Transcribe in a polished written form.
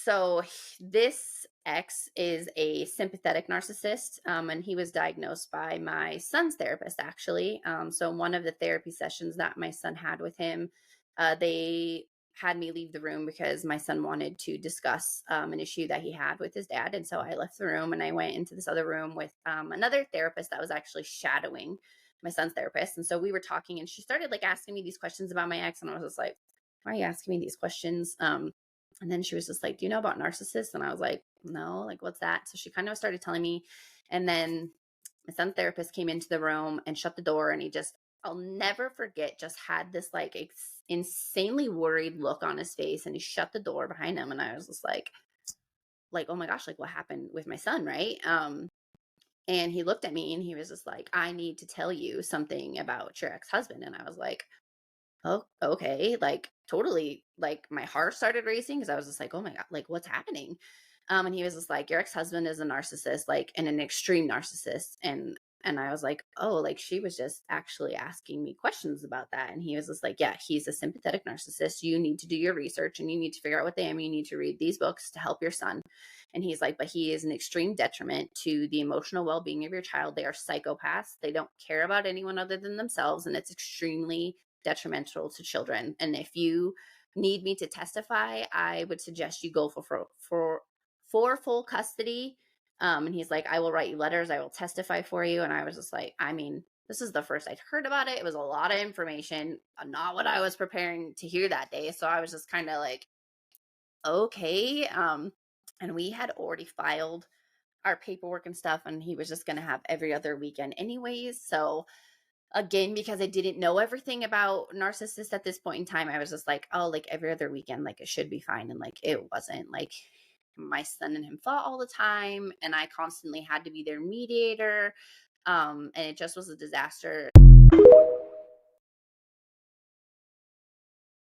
So this ex is a sympathetic narcissist, and he was diagnosed by my son's therapist, actually. So one of the therapy sessions that my son had with him, they had me leave the room because my son wanted to discuss an issue that he had with his dad, and so I left the room and I went into this other room with another therapist that was actually shadowing my son's therapist. And so we were talking, and she started like asking me these questions about my ex, and I was just like, "Why are you asking me these questions?" And then she was just like, "Do you know about narcissists?" And I was like, "No, like, what's that?" So she kind of started telling me. And then my son's therapist came into the room and shut the door. And he just, I'll never forget, just had this like insanely worried look on his face. And he shut the door behind him. And I was just like, oh my gosh, like what happened with my son? Right. And he looked at me and he was just like, "I need to tell you something about your ex-husband." And I was like, "Oh, okay." Like, totally, like, my heart started racing because I was just like, "Oh my god, like, what's happening?" And he was just like, "Your ex-husband is a narcissist, like, and an extreme narcissist." And I was like, "Oh, like, she was just actually asking me questions about that." And he was just like, "Yeah, he's a sympathetic narcissist. You need to do your research and you need to figure out what they am. You need to read these books to help your son." And he's like, "But he is an extreme detriment to the emotional well-being of your child. They are psychopaths. They don't care about anyone other than themselves, and it's extremely detrimental to children. And if you need me to testify, I would suggest you go for full custody." And he's like, "I will write you letters. I will testify for you." And I was just like, I mean, this is the first I'd heard about it. It was a lot of information, not what I was preparing to hear that day. So I was just kind of like, okay. And we had already filed our paperwork and stuff, and he was just going to have every other weekend anyways. So again, because I didn't know everything about narcissists at this point in time, I was just like, "Oh, like every other weekend, like it should be fine." And like it wasn't. Like my son and him fought all the time, and I constantly had to be their mediator. And it just was a disaster.